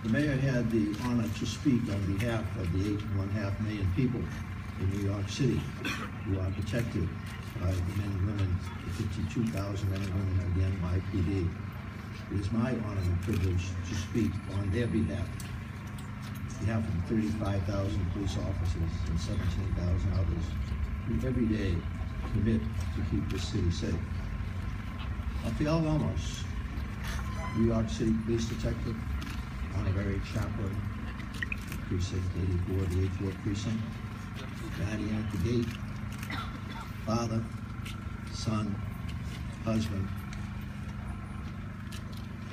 The mayor had the honor to speak on behalf of the 8.5 million people in New York City who are protected by the men and women, the 52,000 men and women of the NYPD. It is my honor and privilege to speak on their behalf of the 35,000 police officers and 17,000 others who every day commit to keep this city safe. Rafael Ramos, New York City Police Detective, Honorary Chaplain, Precinct 84, the 84th Precinct, guardian at the gate, father, son, husband,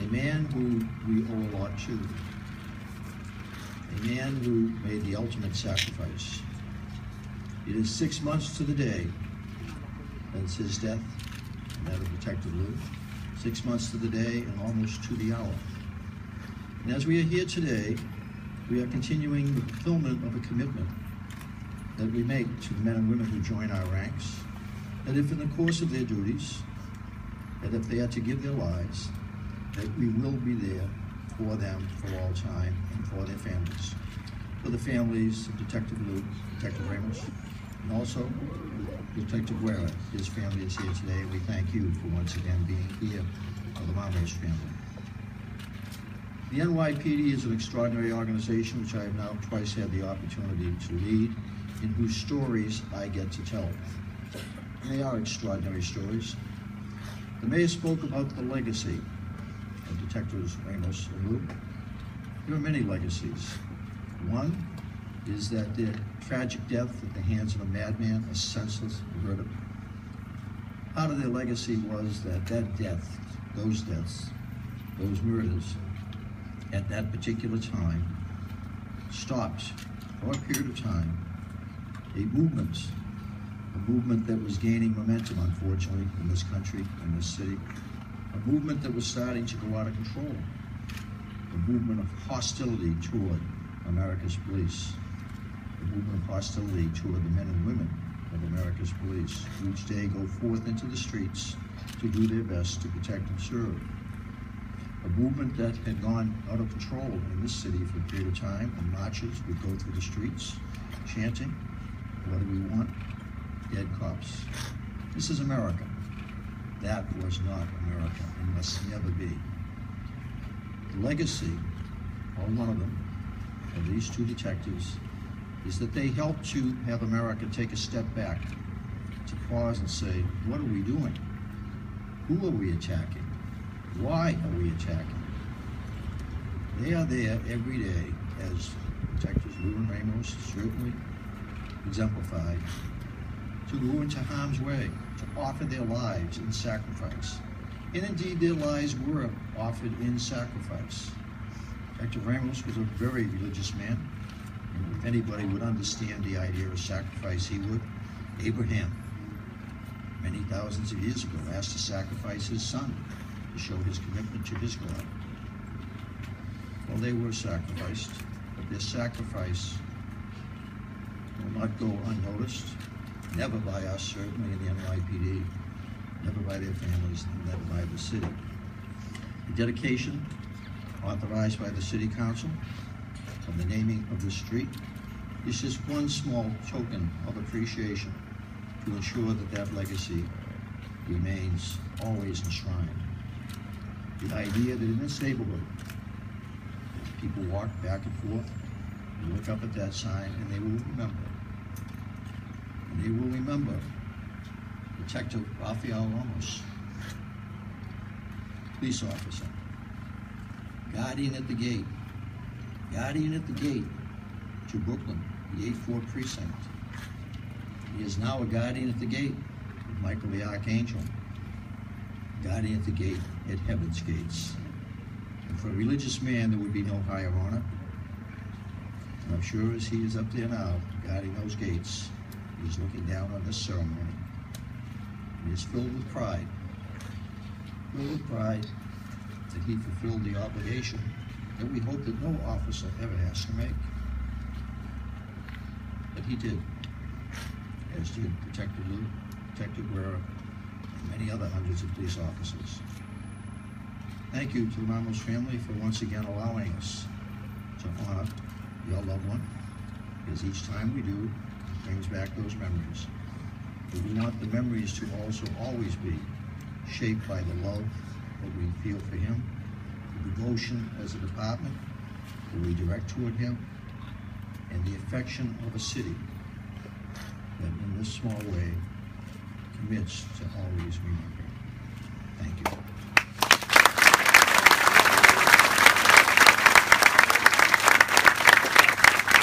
a man who we owe a lot to, a man who made the ultimate sacrifice. It is 6 months to the day since his death, and that of Detective Liu, 6 months to the day and almost to the hour. And as we are here today, we are continuing the fulfillment of a commitment that we make to the men and women who join our ranks, that if in the course of their duties, that if they are to give their lives, that we will be there for them for all time and for their families. For the families of Detective Liu, Detective Ramos, and also Detective WenJian. His family is here today, and we thank you for once again being here for the Ramos family. The NYPD is an extraordinary organization which I have now twice had the opportunity to lead, and whose stories I get to tell. And they are extraordinary stories. The mayor spoke about the legacy of Detectives Ramos and Liu. There are many legacies. One is that their tragic death at the hands of a madman, a senseless murder. Part of their legacy was that death, those deaths, those murders, at that particular time, stopped, for a period of time, a movement that was gaining momentum, unfortunately, in this country, in this city, a movement that was starting to go out of control, a movement of hostility toward America's police, a movement of hostility toward the men and women of America's police, who each day go forth into the streets to do their best to protect and serve. A movement that had gone out of control in this city for a period of time, and marchers would go through the streets chanting, "What do we want? Dead cops." This is America. That was not America, and must never be. The legacy, or one of them, of these two detectives, is that they helped to have America take a step back, to pause and say, what are we doing? Who are we attacking? Why are we attacking? They are there every day, as Detectives Liu and Ramos certainly exemplified, to go into harm's way, to offer their lives in sacrifice. And indeed, their lives were offered in sacrifice. Detective Ramos was a very religious man, and if anybody would understand the idea of sacrifice, he would. Abraham, many thousands of years ago, asked to sacrifice his son to show his commitment to his God. Well, they were sacrificed, but their sacrifice will not go unnoticed, never by us, certainly in the NYPD, never by their families, and never by the city. The dedication, authorized by the City Council, of the naming of the street, is just one small token of appreciation to ensure that that legacy remains always enshrined. The idea that in this neighborhood, people walk back and forth, and look up at that sign, and they will remember. And they will remember Detective Rafael Ramos, police officer, guardian at the gate to Brooklyn, the 84th Precinct. He is now a guardian at the gate with Michael the Archangel, guardian at the gate at Heaven's gates. And for a religious man, there would be no higher honor. And I'm sure as he is up there now, guarding those gates, he is looking down on this ceremony. He is filled with pride that he fulfilled the obligation that we hope that no officer ever has to make. But he did, as did Detective Liu, Detective WenJian, and many other hundreds of police officers. Thank you to the Ramos family for once again allowing us to honor your loved one, because each time we do, it brings back those memories. But we want the memories to also always be shaped by the love that we feel for him, the devotion as a department that we direct toward him, and the affection of a city that in this small way commits to always remember. Thank you.